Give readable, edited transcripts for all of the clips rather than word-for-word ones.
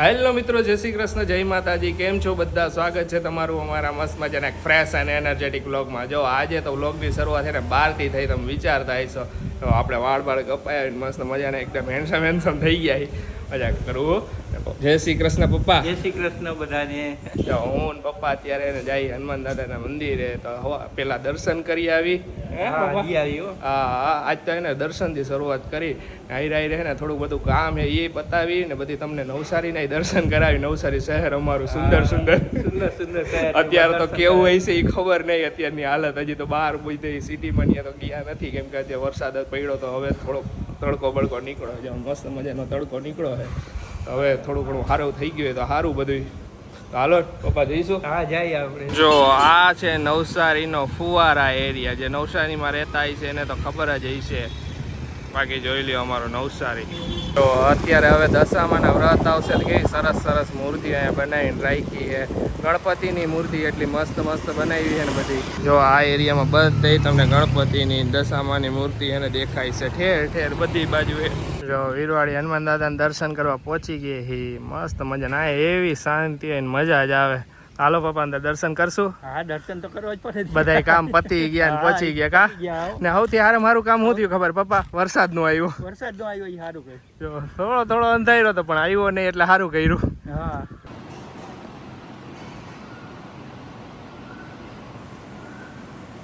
Hello મિત્રો, જય શ્રી કૃષ્ણ, જય માતાજી. કેમ છો બધા? સ્વાગત છે તમારું અમારા મસ્ત મજાના એક ફ્રેશ અને એનર્જેટિક વ્લોગમાં. જો આજે તો વ્લોગની શરૂઆત છે ને 12થી થઈ, તમે વિચારતા હશો તો આપણે વાળ કપાયા મસ્ત મજાના એકદમ હેન્ડસમ થઈ ગયા. મજાક કરવું. જય શ્રી કૃષ્ણ પપ્પા. જય શ્રી કૃષ્ણ બધાને. જો હું પપ્પા અત્યારે જઈ હનુમાન દાદાના મંદિરે, તો પેલા દર્શન કરી આવી. આજ તો એને દર્શનથી શરૂઆત કરી. આઈ રહે ને થોડું બધું કામ છે એ બતાવી ને બધી તમને નવસારીના દર્શન કરાવી. નવસારી શહેર અમારું સુંદર શહેર. અત્યારે તો કેવું હોય છે એ ખબર નહીં. અત્યારની હાલત હજી તો બહાર પૂછતી સિટીમાં તો ગયા નથી, કેમ કે અત્યારે વરસાદ પડ્યો તો હવે થોડોક તડકો બળકો નીકળો છે. મસ્ત મજાનો તડકો નીકળો છે. હવે થોડું ઘણું સારું થઈ ગયું તો સારું બધું. હાલો પપ્પા જઈશું. હા જઈએ આપણે. જો આ છે નવસારીનો ફુવારા એરિયા. જે નવસારીમાં રહેતા છે એને તો ખબર જ હશે. બાકી જોઈ લ્યો અમારો નવસારી. તો અત્યારે હવે દશામાના વ્રત આવશે તો કેવી સરસ સરસ મૂર્તિ અહીંયા બનાવીને રાખી છે. ગણપતિની મૂર્તિ એટલી મસ્ત બનાવી છે ને બધી. જો આ એરિયામાં બધે તમને ગણપતિની દશામાની મૂર્તિ એને દેખાય છે ઠેર ઠેર બધી બાજુ. જો વીરવાડી હનુમાન દાદાને દર્શન કરવા પહોંચી ગઈ હી. મસ્ત મજા એવી શાંતિ અને મજા જ આવે. હાલો પપ્પા અંદર દર્શન કરશું. હા દર્શન તો કરવા જ પડે. બધા કામ પતી ગયા ને પહોંચી ગયા કા. ને સૌથી હારે મારું કામ શું થયું ખબર પપ્પા? વરસાદ નું આવ્યું. વરસાદ નો આવ્યો એ સારું કર્યું. જો થોડો અંધાર્યો હતો પણ આવ્યો નહીં એટલે સારું કર્યું. હા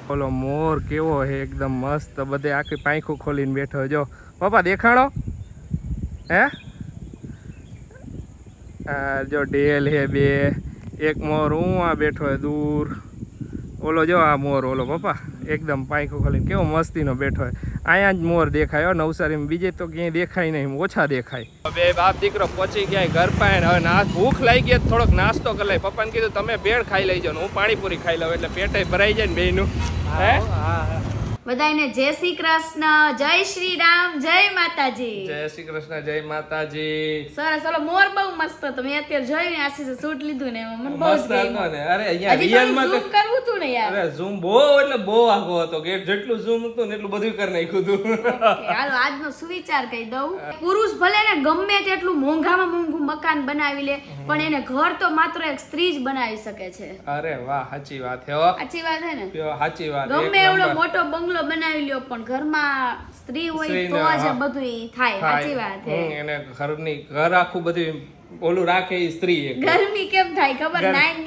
બોલો મોર કેવો છે એકદમ મસ્ત. બધે આખી પાંખું ખોલીને બેઠો. જો પપ્પા દેખાડો. હે જો ઢેલ હે બે. એક મોર હું બેઠો હે દૂર. ઓલો જો આ મોર ઓલો પપ્પા એકદમ પાંખું ખોલીને કેવો મસ્તીનો બેઠો હોય. અહીંયા જ મોર દેખાય નવસારીમાં. બીજે તો ક્યાંય દેખાય નહીં, ઓછા દેખાય. બે બાપ દીકરો પહોંચી ગયા ઘર પાસે. હવે ભૂખ લાગી ગઈ થોડોક નાસ્તો કરી લઈ. પપ્પાને કીધું તમે ભેળ ખાઈ લેજો ને હું પાણીપુરી ખાઈ લઉં એટલે પેટે ભરાઈ જાય ને બેયનું. બધાને જય શ્રી કૃષ્ણ, જય શ્રી રામ, જય માતાજી. જય શ્રી કૃષ્ણ, જય માતાજી. સરસ. ઓલો મોર બહુ મસ્ત હતો. મેં અત્યારે જોયું ને આશીષે શૂટ લીધું ને મને બહુ મસ્ત હતો ને. અરે અહીંયા રિયલમાં ઝૂમ કરવું હતું ને યાર. અરે ઝૂમ બહુ એટલે બહુ આગો હતો કે જેટલું ઝૂમ હતું ને એટલું બધું કરી નાખ્યું હતું. હાલો આજનો સુવિચાર કહી દઉં. પુરુષ ભલે ને ગમે તેટલું મોંઘામાં મોંઘું મકાન બનાવી લે પણ એને ઘર તો માત્ર એક સ્ત્રી જ બનાવી શકે છે. અરે વાહ, સાચી વાત છે. સાચી વાત છે ને? સાચી વાત. ગમે એવડો મોટો બંગલો બનાવી લ્યો પણ ઘરમાં સ્ત્રી હોય તો જ બધું થાય. સાચી વાત છે. એને ઘર આખું બધું ઓલું રાખે એ સ્ત્રી. ગરમી કેમ થાય ખબર? નાઈન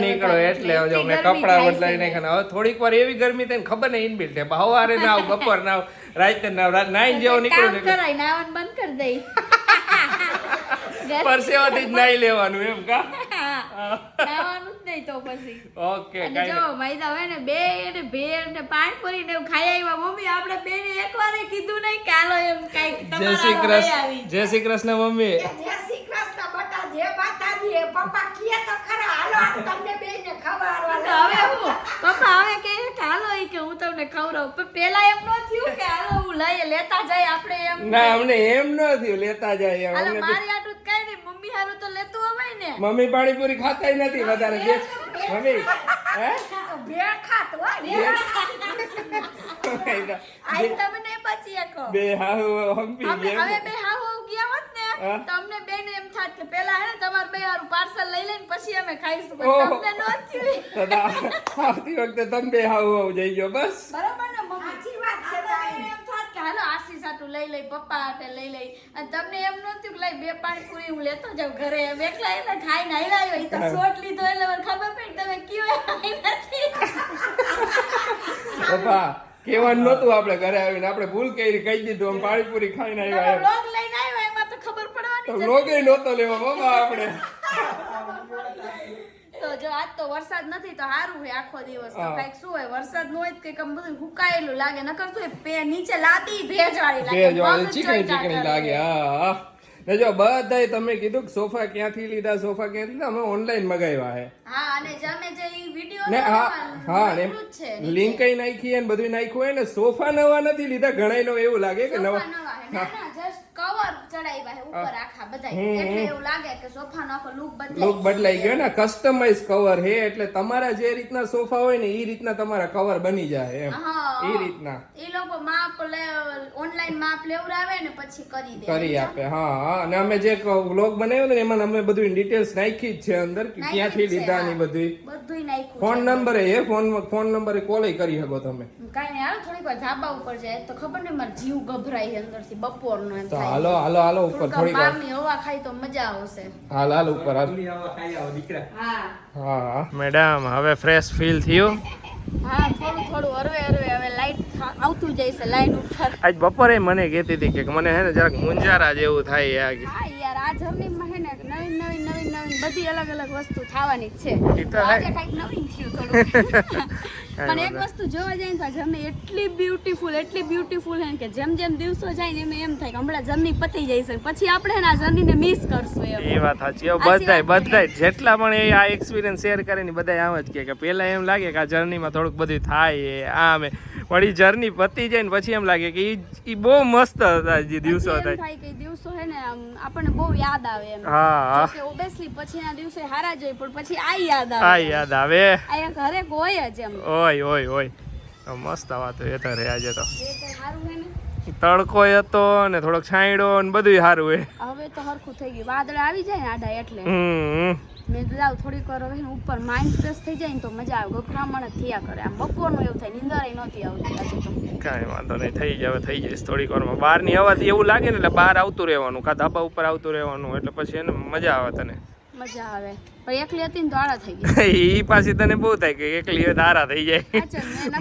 નીકળો એટલે જો મેં કપડા બદલાઈ નાખ્યા. હવે થોડીક વાર એવી ગરમી થાય ખબર નહીં ઇનબિલ્ટ છે. સવારે ના આવ, બપોર ના આવ, રાતે ના આવ, નાઈન જેવો નીકળો કરાય નાવન બંધ કરી દઈ. પરસેવાથી જ નાઈ લેવાનું એમ કા? નાવાનું જ નહીં તો પછી. ઓકે અને જો મૈદા હોય ને બે ને ભેળ ને પાણીપુરી ને ખાઈ આવ્યા. મમ્મી આપણે બેને એકવાર કીધું નહીં કે હાલો એમ કાઈ જય શ્રી કૃષ્ણ. જય શ્રી કૃષ્ણ મમ્મી. જય શ્રી કૃષ્ણ બટા, જય માતાજી. પપ્પા કીએ તો ખરા હાલો તમને બેને ખવડાવવા. હવે હું પપ્પા હવે કે હાલો ઈ કે હું તમને ખવડાવું. પણ પેલા એમ ન થયું કે હાલો હું લઈ લેતા જાય આપણે એમ. ના અમને એમ ન થયું લેતા જાય એમ. હાલો મારી આટલું કઈ નહીં, મમ્મી હારું તો લેતું હોય ને. મમ્મી પાણીપુરી ખાતાય નથી વધારે. મમ્મી હે ભેળ ખાત હોય આઈ તમે નહીં બચી શકો. બે હાવ હંપી હવે ગયા. બે હાવ ગયા હોત ને તમને બેને એમ થાત કે પેલા હે ને તમાર બે હારું પાર્સલ લઈ લઈને પછી અમે ખાઈશું. પણ તમને નો થયું. આવતી વખતે તમે બે હાવ જઈ ગયો બસ. બરાબર ને મમ્મી? સાચી વાત છે. તમને એમ થાત કે હાલો આશીષ આટું લઈ લઈ, પપ્પા હાટે લઈ લઈ. અને તમને એમ નહોતું કે લઈ બે પાણીપુરી હું લેતો જાઉં ઘરે. એમ એકલા એને ખાઈને આઈ લાવ્યો. ઈ તો શોટ લીધો એટલે મને ખબર પડી તમે કયો આઈ નથી. પપ્પા કેવાનું નતું આપણે ઘરે આવીને આપણે ભૂલ કરી કહી દીધું આમ પાણીપુરી ખાઈને આવ્યા. વ્લોગ લઈને આવ્યા એમાં તો ખબર પડવાની તો વ્લોગે નહોતો લેવો બાબા આપણે. તો જો આજ તો વરસાદ નથી તો સારું હોય આખો દિવસ. તો કઈક શું હોય વરસાદ નો હોય કઈક આમ બધું હુકાયેલું લાગે. નકર શું નીચે લાદી ભેજવાળી લાગે. ભેજવાળી ચીકણી લાગે. હા ને જો બધાય તમે કીધું કે સોફા ક્યાંથી લીધા, સોફા ક્યાંથી લીધા, અમે ઓનલાઈન મગાવ્યા છે. હા અને જમે જે ઈ વિડિયો ને હા ને લિંક નાખી અને બધું નાખ્યું હોય ને. સોફા નવા નથી લીધા. ઘણાયનો એવું લાગે કે નવા. જસ્ટ કવર ચડાવ્યા છે ઉપર આખા બધાય એટલે એવું લાગે કે સોફાનો આખો લુક બદલાઈ ગયો ને કસ્ટમાઇઝ કવર હે એટલે તમારા જે રીતના સોફા હોય ને એ રીતના તમારા કવર બની જાય એમ એ રીતના એ લોકો માપ ઓનલાઈન માપ લેવડાવે ને પછી કરી આપે. હા અને અમે જે વ્લોગ બનાવ્યો ને એમાં અમે બધું ડિટેલ્સ નાખી જ છે અંદર કે ક્યાંથી લીધા ને બધુંય નાખ્યું. ફોન નંબર એ ફોન નંબરે કોલ કરી શકો તમે. કાઈ નહીં હાલો થોડીક વાર ધાબા ઉપર જાય તો ખબર ને મારો જીવ ગભરાય અંદરથી બપોરનો એમ તો થાય. હાલો ઉપર થોડીક વાર બહારની હવા ખાઈ તો મજા આવશે. હાલ ઉપર હાલ. ખાઈ આવો દીકરા. હા મેડમ હવે ફ્રેશ ફીલ થયું. હા થોડું હરવે હવે લાઈટ આવતું જાય છે લાઈન ઉપર. આજ બપોરે મને કહેતી હતી કે મને હે ને જરાક મુંજારા જેવું થાય હા યાર આ જર્નીમાં હે ને નવીન બધી અલગ વસ્તુ થવાની જ છે. ઈ તો આજે કંઈક નવીન થયું થોડું. પણ એક વસ્તુ જોવા જાય ને તો જર્ની એટલી બ્યુટીફુલ છે કે જેમ દિવસો જાય ને એમ થાય કે હમણાં જર્ની પતી જાય છે પછી આપણે આ જર્નીને મિસ કરશું એમ. એ વાત સાચી. બધાય જેટલા પણ એ આ એક્સપિરિયન્સ શેર કરે ને બધાય આમ જ કે પહેલા એમ લાગે કે આ જર્નીમાં થોડુંક બધું થાય આમ વળી જર્ની પતી જાય ને પછી એમ લાગે કે ઈ બહુ મસ્ત હતા જે દિવસો હતા. થાય કે દિવસો હે ને આપણને બહુ યાદ આવે એમ. હા કે ઓબવિયસલી પછીના દિવસે હારા જોઈ પણ પછી આ યાદ આવે. આ ઘરે હોય જ એમ. ઓય મસ્ત વાત એ તો રે આજે તો સારું હે ને તડકો હતો ને થોડોક છાંયડો ને બધું સારું હે. હવે તો હરખું થઈ ગયું વાદળ આવી જાય ને આડા એટલે મેં લાવ થોડીક વાર હવે ઉપર માઇન્ડ ફ્રેશ થઈ જાય ને તો મજા આવે. ગભરામણ જ થયા કરે આમ બપોરનું એવું થાય નીંદર નહોતી આવતી આજે તો. કાંઈ વાંધો નહીં થઈ જઈશ થોડીક વારમાં. બહારની હવાથી એવું લાગે ને એટલે બહાર આવતું રહેવાનું કા ધાબા ઉપર આવતું રહેવાનું એટલે પછી એને મજા આવે તને. મજા આવે પણ એકલી હતી ને તો આડા થઈ ગઈ. ઈ પાછી તને બહુ થાય કે એકલી હોય તો આરા થઈ જાય.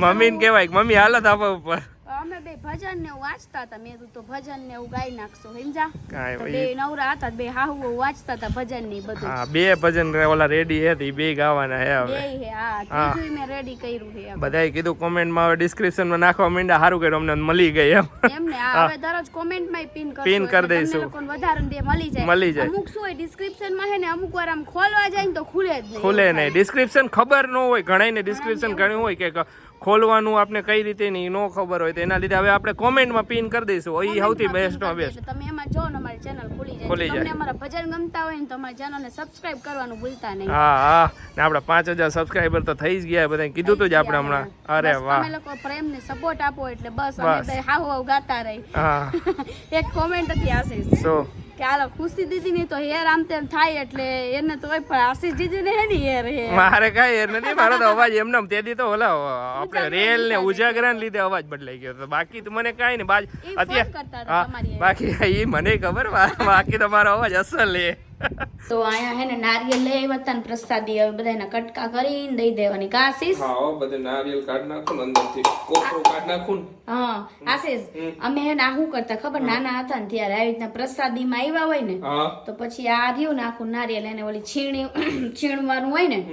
મમ્મીને કહેવાય કે મમ્મી હાલો ધાબા ઉપર. અમે બે ભજન ને એવું વાંચતા હતા. મેં તો ભજન ને એવું ગાઈ નાખશું સમજા. કાંઈ બે નવરા હતા બે હાહુ વાંચતા હતા ભજન ની બધું. હા બે ભજન ઓલા રેડી હતી બે ગાવાના હે હવે. બે હે હા ત્રીજું મેં રેડી કર્યું છે. બધાય કીધું કોમેન્ટમાં હવે ડિસ્ક્રિપ્શનમાં નાખવા માંડ્યા સારું કર્યું અમને મળી ગઈ એમ. એમને હવે દરરોજ કોમેન્ટમાં પિન કરી દઈશું. લોકોને વધારે દે મળી જાય. અમુક શું હોય ડિસ્ક્રિપ્શનમાં હે ને અમુક વાર આમ ખોલવા જાય ને તો ખુલે જ નહીં. ડિસ્ક્રિપ્શન ખબર ન હોય ઘણાને ડિસ્ક્રિપ્શન ઘણું હોય કે ખોલવાનું આપણે કઈ રીતે નહીં નો ખબર હોય તો એના લીધે હવે આપણે કોમેન્ટમાં પિન કરી દઈશું. એ સૌથી બેસ્ટમાં બેસ્ટ. તમે એમાં જો ને અમારી ચેનલ ખુલી જાય. તમને અમારા ભજન ગમતા હોય ને તો અમારી ચેનલને સબસ્ક્રાઇબ કરવાનું ભૂલતા નહીં. હા ને આપણે 5000 સબસ્ક્રાઇબર તો થઈ જ ગયા. બધાને કીધું તું જ આપણે હમણાં. અરે વાહ તમે લોકો પ્રેમ ને સપોર્ટ આપો એટલે બસ અમે બે હાવ ગાતા રહી. હા એક કોમેન્ટ હતી આશીષ સો કે હાલો ખુશી દીદી ની તો હેર આમ તેમ થાય એટલે એને તો પણ આશીષ દીદી ને હે ની હેર હે. મારે કઈ હેર નથી. મારો તો અવાજ એમને તેદી તો ઓલા આપણે રેલ ને ઉજાગરા ને લીધે અવાજ બદલાઈ ગયો તો બાકી તો મને કઈ નહીં. અત્યારે બાકી એ મને ખબર બાકી તો મારો અવાજ અસલ હે. તો અહીંયા હે ને નારિયેલ લઈ આવ્યા હતા ને પ્રસાદી હવે બધાના કટકા કરીને દઈ દેવાની કા આશીષ. હા બધે નારિયેલ કાઢ નાખું ને અંદરથી કોપરું કાઢ નાખું. હા આશીષ અમે હે ને આ શું કરતા ખબર નાના હતા ને ત્યારે આવી રીતના પ્રસાદીમાં આવ્યા હોય ને તો પછી આ રહ્યું ને આખું નારિયેલ એને ઓલી છીણવાનું હોય ને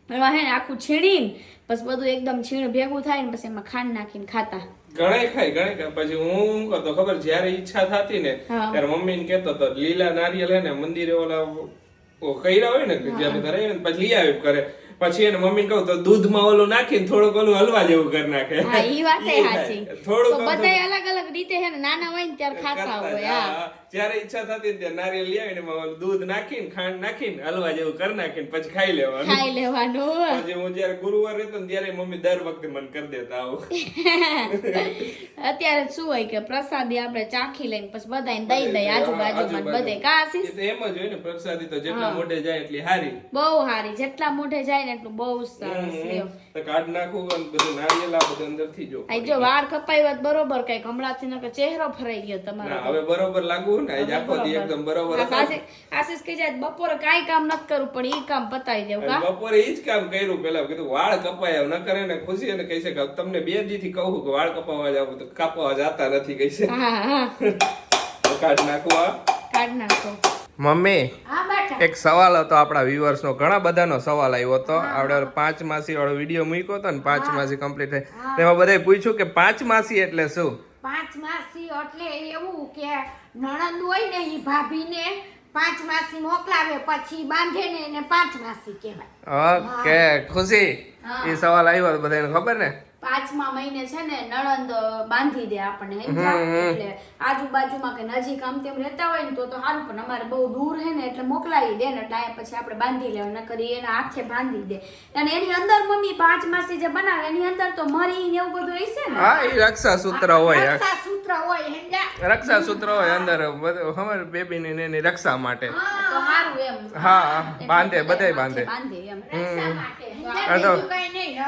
એમાં હે ને આખું છીણીને પછી બધું એકદમ છીણ ભેગું થાય ને પછી એમાં ખાંડ નાખીને ખાતા. ઘણા ખાય પછી હું કરતો ખબર જયારે ઈચ્છા થતી ને ત્યારે મમ્મી ને કેતો તો લીલા નારિયેલ હે ને મંદિરે ઓલા કર્યા હોય ને જયારે ધરાય ને પછી લઈ આવી કરે પછી એને મમ્મી કહું તો દૂધમાં ઓલું નાખીને થોડુંક ઓલું હલવા જેવું કરી નાખે. હા ઈ વાત સાચી. થોડુંક બધાય અલગ અલગ રીતે હે ને નાના હોય ને ત્યારે ખાતા હોય. હા જયારે ઈચ્છા થતી ત્યારે નારિયેલ લઈ આવીને એમાં દૂધ નાખીને ખાંડ નાખીને હલવા જેવું કરી નાખીને પછી ખાઈ લેવાનું. પછી હું જયારે ગુરુવાર રહેતો ને ત્યારે મમ્મી દર વખતે મને કરી દેતા આવું. અત્યારે શું હોય કે પ્રસાદી આપણે ચાખી લઈને પછી બધાને દઈ દઈ આજુબાજુમાં બધે કાશી. એમ જ હોય ને પ્રસાદી તો જેટલા મોઢે જાય એટલી હારી. બહુ હારી જેટલા મોઢે જાય ને એટલું બહુ સરસ. લ્યો તો કાઢ નાખું અને બધું નારિયેલ આ બધું અંદરથી જો. આ જો વાળ કપાવ્યા બરોબર કઈક હમણાંથી નકર ચહેરો ફરાઈ ગયો તમારો. હવે બરોબર લાગુ ને આજ આખો દી એકદમ બરોબર. આશીષ કહી જાય બપોરે કાઈ કામ નથી કરવું પણ ઈ કામ પતાવી દેવું. કા બપોરે ઈ જ કામ કર્યું. પેલા કીધું વાળ કપાયા ન કરે ને ખુશી એને કહી છે કે તમને 2 દી થી કહું કે વાળ કપાવવા જાવ તો કાપવા જતા નથી કહી છે. કાઢ નાખો. મમ્મી એક સવાલ હતો આપણા વ્યુઅર્સ નો. ઘણા બધાનો સવાલ આવ્યો હતો. આપણે 5 માસી વાળો વિડીયો મૂક્યો હતો ને 5 માસી કમ્પ્લીટ થઈ તેમાં બધાએ પૂછ્યું કે 5 માસી એટલે શું? 5 માસી એટલે એવું કે નણંદ હોય ને ઈ ભાભીને 5 માસી મોકલાવે પછી બાંધે ને એને 5 માસી કહેવાય. ઓકે ખુશી એ સવાલ આવ્યો બધાને ખબર ને 5મા મહિને છે ને નણંદ બાંધી દે આપણને સમજ્યા? એટલે આજુબાજુમાં કે નજીક આમ તેમ રહેતા હોય ને તો સારું, પણ અમારે બહુ દૂર હે ને એટલે મોકલાવી દે ને એટલે અહીંયા પછી આપણે બાંધી લેવા, ન કરી એના હાથે બાંધી દે. અને એની અંદર મમ્મી 5 માસી જે બનાવે એની અંદર તો મરી ને એવું બધું હશે ને. હા, એ રક્ષા સૂત્ર હોય, રક્ષા સૂત્ર હોય હેંજા. રક્ષા સૂત્ર હોય અંદર અમારે બેબી ની એની રક્ષા માટે. તો સારું એમ. હા, બાંધે, બધાય બાંધે. બાંધે એમ. રક્ષા માટે હેંજા, બીજું કઈ નહીં.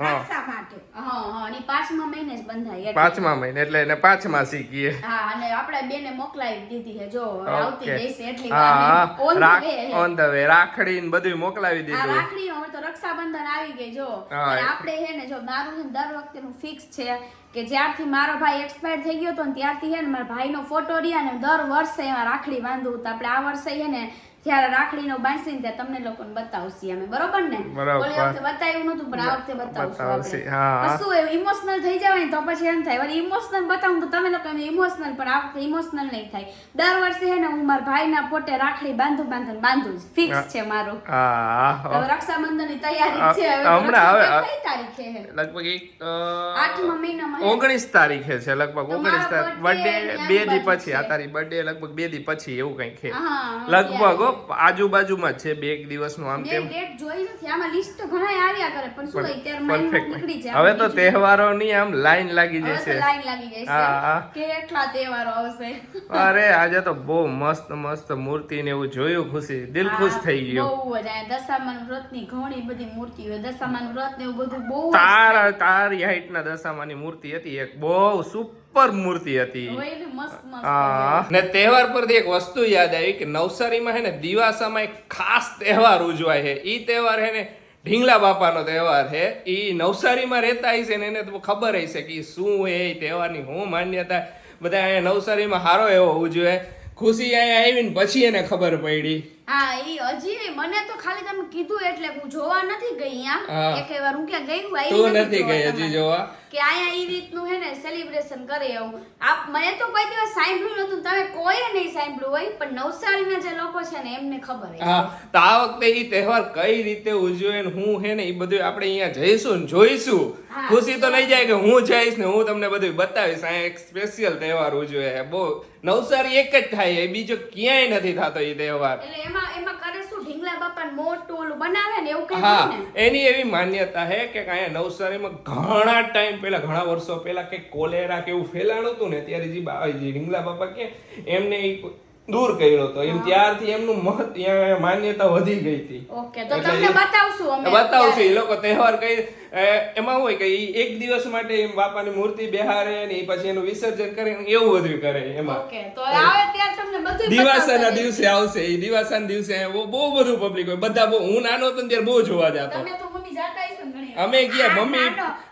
રક્ષા માટે. હા, અને 5મા મહિને જ બંધાય એટલે. 5મા મહિને એટલે એને 5 માસી કીએ. હા, અને આપણે બેને મોકલાવી દીધી છે જો આવતી જઈશે એટલી હા, વાર ઓન ધ વે રાખડી ને બધું મોકલાવી આ દીધું. રાખડી હવે તો રક્ષાબંધન આવી ગઈ જો. અને આપણે હે ને જો મારું છે ને દર વખતેનું ફિક્સ છે કે જ્યારથી મારો ભાઈ એક્સપાયર થઈ ગયો તો ને ત્યારથી હે ને મારા ભાઈનો ફોટો રહ્યા ને દર વર્ષે એમાં રાખડી બાંધવું. તો આપણે આ વર્ષે હે ને ત્યારે રાખડીનો બાંધશે ને ત્યાં તમને લોકોને બતાવશી અમે, બરોબર ને? ઓલી વખતે બતાવ્યું નતું પણ આ વખતે બતાવશું આપણે. શું એવું ઇમોશનલ થઈ જવાય ને તો પછી એમ થાય વળી ઇમોશનલ બતાવું તો તમે લોકો ઇમોશનલ, પણ આ વખતે ઇમોશનલ નહીં થાય. દર વર્ષે હે ને હું મારા ભાઈના પોતે રાખડી બાંધું જ ફિક્સ છે મારું. હવે રક્ષાબંધનની તૈયારી છે. હમણાં હવે કઈ તારીખે હે? લગભગ 8મા મહિનામાં 19 તારીખે છે, લગભગ 19 તારીખ. બર્થડે 2 દી પછી, આ તારી બર્થડે લગભગ 2 દી પછી એવું કંઈક છે લગભગ. આજુબાજુમાં જ છે, 2 દિવસનું આમ તેમ ડેટ જોઈ નથી. આમાં લિસ્ટ ઘણાય આવ્યા કરે પણ શું અત્યારે માઇન્ડમાં નીકળી જાય. હવે તો તહેવારોની આમ લાઈન લાગી હવે જશે. તો લાઈન લાગી જાય છે કે કેટલા તહેવારો આવશે. અરે આજે તો બહુ મસ્ત મસ્ત મૂર્તિ ને એવું જોયું, ખુશી દિલ ખુશ થઈ ગયો. બહુ જ આ દશામાનું વ્રતની ઘણી બધી મૂર્તિ હોય. દશામાનું વ્રત ને એવું બધું બહુ તારી હાઈટના દશામાની મૂર્તિ હતી, એક બહુ સુપર મૂર્તિ હતી. હોય ને મસ્ત મસ્ત. હા, ને તહેવાર પરથી એક વસ્તુ યાદ આવી કે નવસારીમાં હે ને દિવાસામાં એક ખાસ તહેવાર ઉજવાય છે. ઈ તહેવાર હે ને ઢીંગલા બાપાનો તહેવાર છે. ઈ નવસારીમાં રહેતા હશે ને એને તો ખબર હશે કે શું હે એ તહેવારની શું માન્યતા. બધા અહીંયા નવસારીમાં સારો એવો ઉજવે. ખુશી અહીંયા આવીને પછી એને ખબર પડી. હા, ઈ હજી મને તો ખાલી તમે કીધું એટલે હું જોવા નથી ગઈ અહીંયા. એક વાર હું ક્યાં ગઈ હું તું નથી ગઈ હજી જોવા કે અહીંયા ઈ રીતનું હે ને સેલિબ્રેશન કરે એવું. મને તો કોઈ દિવસ સાંભળ્યું નતું, તમે કોઈએ નહીં સાંભળ્યું હોય, પણ નવસારીના જે લોકો છે ને એમને ખબર છે. હા, તો આ વખતે ઈ તહેવાર કઈ રીતે ઉજવે ને હું હે ને ઈ બધું આપણે અહીંયા જઈશું ને જોઈશું. ખુશી તો નહીં જાય કે હું જઈશ ને હું તમને બધું બતાવીશ. આ એક સ્પેશિયલ તહેવાર ઉજવે. બહુ નવસારી એક જ થાય, એ બીજો ક્યાંય નથી થતો ઈ તહેવાર. એટલે એમાં કરે શું ઢીંગલા બાપાને મોટું ઓલું બનાવે ને એવું કઈ. હા, એની એવી માન્યતા છે કે અહીંયા નવસારીમાં ઘણા ટાઈમ પહેલા, ઘણા વર્ષો પહેલા કે કોલેરા કે એવું ફેલાણું હતું ને ત્યારે જે ઢીંગલા બાપા કે એમને દૂર કર્યો હતો. એમ ત્યારથી એમનું માન્યતા વધી ગઈ હતી. ઓકે, તો તમને બતાવશું અમે. બતાવશું. એ લોકો તહેવાર કઈ એમાં હોય કે એક દિવસ માટે બાપાની મૂર્તિ બેહારે ને પછી એનું વિસર્જન કરે એવું બધું કરે. એમાં ઓકે, તો આવે ત્યારે તમને બધું દિવાસાના દિવસે આવશે. એ દિવાસાના દિવસે બહુ બધું પબ્લિક હોય. બધા બહુ, હું નાનો હતો ત્યારે બહુ જોવા જતો. તમે તો મમ્મી જાતા હશો ને ઘણી. અમે ગયા મમ્મી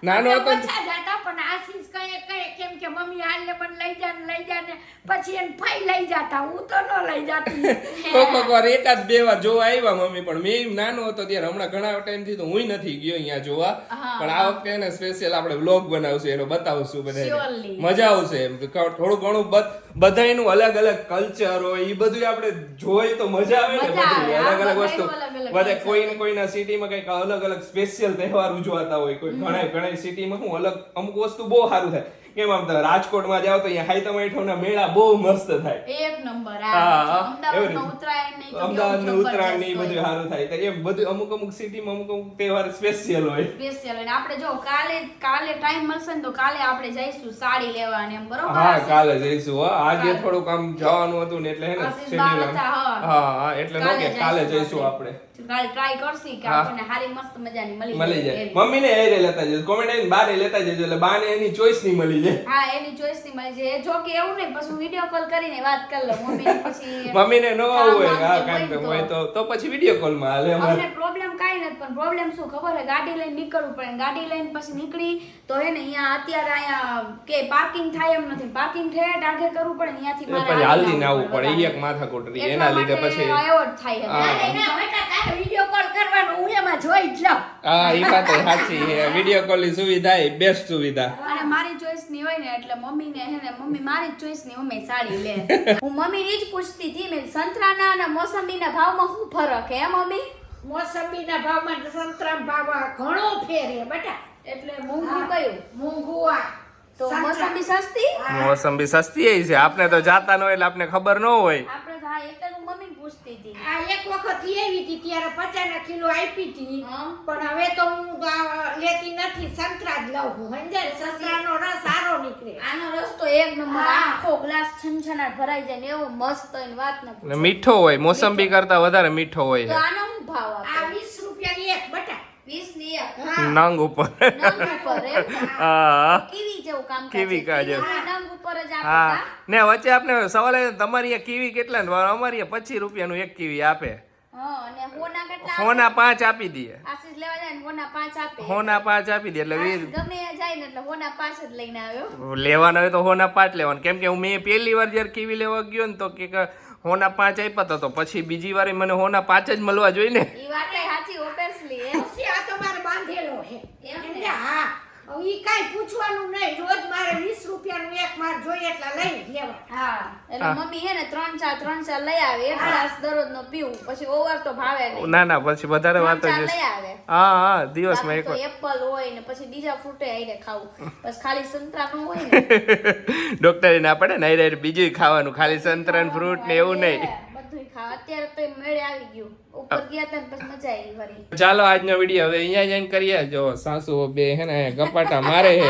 નાનો હતો જાતા પણ આશીષ કઈ કેમ કે મમ્મી હાલ ને મને લઈ જા ને પછી એને ફાઈ લઈ જાતા. હું તો ન લઈ જાતી. કોક વાર 1-2 વાર જોવા આવ્યા મમ્મી, પણ મેં નાનો હતો ત્યારે. હમણાં ઘણા ટાઈમ થી તો હું નથી ગયો અહીંયા જોવા, પણ આ વખતે એને સ્પેશિયલ આપણે વ્લોગ બનાવશું, એનો બતાવશું બધાને. મજા આવશે. એમ થોડું ઘણું બધાયનું અલગ અલગ કલ્ચર હોય, એ બધું આપણે જોઈ તો મજા આવે ને. બધું અલગ અલગ વસ્તુ બધા કોઈના સિટીમાં કઈક અલગ અલગ સ્પેશિયલ તહેવાર ઉજવાતા હોય. કોઈ ઘણા સિટીમાં હું અલગ અમુક વસ્તુ બહુ સારું થાય. કેમ આમ રાજકોટમાં જાવ તો અહીંયા હાઈતમ આઈઠમના મેળા બહુ મસ્ત થાય. એક નંબર. અમદાવાદનું ઉત્તરાયણ ને બધું સારું થાય. તો એમ બધું અમુક સિટીમાં અમુક તહેવાર સ્પેશિયલ હોય. સ્પેશિયલ. અને આપણે જો કાલે ટાઈમ મળશે ને તો કાલે આપણે જઈશું સાડી લેવા ને એમ, બરોબર? હા, કાલે જઈશું. આજે થોડુંક આમ જવાનું હતું ને એટલે હે ને શેડ્યુલ. હા, એટલે નો કે કાલે જઈશું આપણે. કાલે ટ્રાય કરશી કે આપણને હારી મસ્ત મજાની મળી જાય. મમ્મીને એ લેતા જજો, કોમેન્ટ આઈને બારે લેતા જજો એટલે બાને એની ચોઈસ ની મળી જાય. હા, એની ચોઈસ ની મળી જાય. જો કે એવું નહીં, પછી વિડિયો કોલ કરીને વાત કરી લઉં મમ્મીને. પછી મમ્મીને નો હોય, હા કાંઈ તો હોય તો પછી વિડિયો કોલ માં હાલે. અમને પ્રોબ્લેમ કાઈ નથી, પણ પ્રોબ્લેમ શું ખબર હે, ગાડી લઈને નીકળવું પડે. ગાડી લઈને પછી નીકળી તો હે ને અહીંયા અત્યારે અહીંયા કે પાર્કિંગ થાય એમ નથી. પાર્કિંગ ઠેઠ આગળ કરવું પડે, ત્યાંથી મારે પછી હાલદીને આવવું પડે. ઈ એક માથાકૂટ રહી. એના લીધે પછી એવો જ થાય. વિડિયો કોલ કરવાનો હું એમાં જોઈ જ લઉં. હા, ઈ વાત સાચી છે. વિડિયો કોલ ની સુવિધા એ બેસ્ટ સુવિધા. અને મારી ચોઈસ ની હોય ને એટલે મમ્મી ને હે ને મમ્મી મારી ચોઈસ ની મમ્મી સાડી લે. હું મમ્મી ની જ પૂછતી હતી મેં સંતરાના અને મોસંબીના ભાવમાં શું ફરક હે મમ્મી? મોસંબીના ભાવમાં સંતરાના ભાવ ઘણો ફેર હે બેટા. એટલે મોંઘું કયું મોંઘું આ તો મોસંબી સસ્તી મોસંબી સસ્તી છે આપણે તો જાતા ન હોય એટલે આપણે ખબર ન હોય આપણે તો હા એક જ મમ્મી પૂછતી હતી આ એક વખત લેવી હતી ત્યારે 50 કિલો આપી હતી હા. પણ હવે તો હું લેતી નથી સંતરા જ લઉં છું સમજે સંતરાનો રસ સારો નીકળે આનો રસ્તો એક નંબર આખો ગ્લાસ છનછનાટ ભરાઈ જાય ને એવો મસ્ત હોય ને વાત ન પૂછો. ને મીઠો હોય મોસંબી કરતા વધારે મીઠો હોય તો છે આનો શું ભાવ આ આપે 20 રૂપિયાની એક બટા 20 ની એક હા નંગ ઉપર નંગ ઉપર એમ ને? હા કીવી જેવું કામ કીવી કાજ એમ. નંગ ઉપર જ આપે હા કા? ને વચ્ચે આપણે સવાલ આવ્યો, તમારી આ કીવી કેટલા ને અમારી આ 25 રૂપિયાનું એક કીવી આપે હા અને હોના કેટલા હોના 5 આપી દઈએ આશીષ લેવા જાય ને હોના 5 આપે હોના 5 આપી દે એટલે આશીષ ગમે ત્યાં જાય ને એટલે હોના 5 જ લઈને આવ્યો લેવાના હોય તો હોના 5 લેવાના કેમ કે મેં પહેલી વાર જ્યારે કીવી લેવા ગયો ને તો કે હોના 5 આપ્યા હતા તો પછી બીજી વાર મને હોના 5 જ મળવા જોઈએ ને ઈ વાત કઈ સાચી ઓબેસલી એમ પછી આ તો મારે બાંધેલો છે એમ ને? સમજ્યા? હા હવે ઈ કાંઈ પૂછવાનું નહીં રોજ મારે 20 રૂપિયાનું એક માર જોઈએ એટલા લઈ જ લેવા હા એટલે મમ્મી હે ને 3-4 લઈ આવે એક ગ્લાસ દરરોજ નો પીવું પછી ઓવર તો ભાવે નહીં ના ના પછી વધારે વાત 3-4 જ લઈ આવે હા હા દિવસમાં એક બાકી તો એપલ હોય ને પછી બીજા ફ્રૂટે આઈને ખાવું બસ ખાલી સંતરા નો હોય ને ડોક્ટરે ના પડે ને આઈ બીજું ખાવાનું ખાલી સંતરાન ફ્રૂટ ને એવું નહીં બધુંય ખાવ અત્યારે તો મેળે આવી ગયું ઉપર ગયા તા ને પછી મજા આવી વળી ચાલો આજનો વિડીયો હવે અહીંયા જઈને કરીએ જો સાસુ બે હે ને ગપાટા મારે હે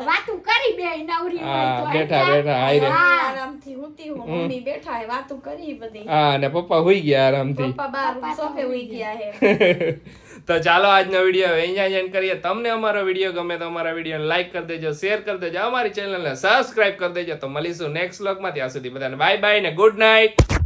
વાતું કરી બે નવરી હોય હા તો બેઠા બેઠા આઈ રે આરામથી હુતી હું મમ્મી બેઠા હે વાતો કરી બધી હા અને પપ્પા હુઈ ગયા આરામથી પપ્પા બાર સોફે હોઈ ગયા હે તો ચાલો આજનો વિડીયો હવે અહીંયા જઈને કરીએ તમને અમારો વિડીયો ગમે તો અમારા વિડીયોને લાઈક કરી દેજો શેર કરી દેજો અમારી ચેનલને સબસ્ક્રાઇબ કરી દેજો તો મળીશું નેક્સ્ટ વ્લોગમાં ત્યાં સુધી બધાને બાય બાય ને ગુડ નાઇટ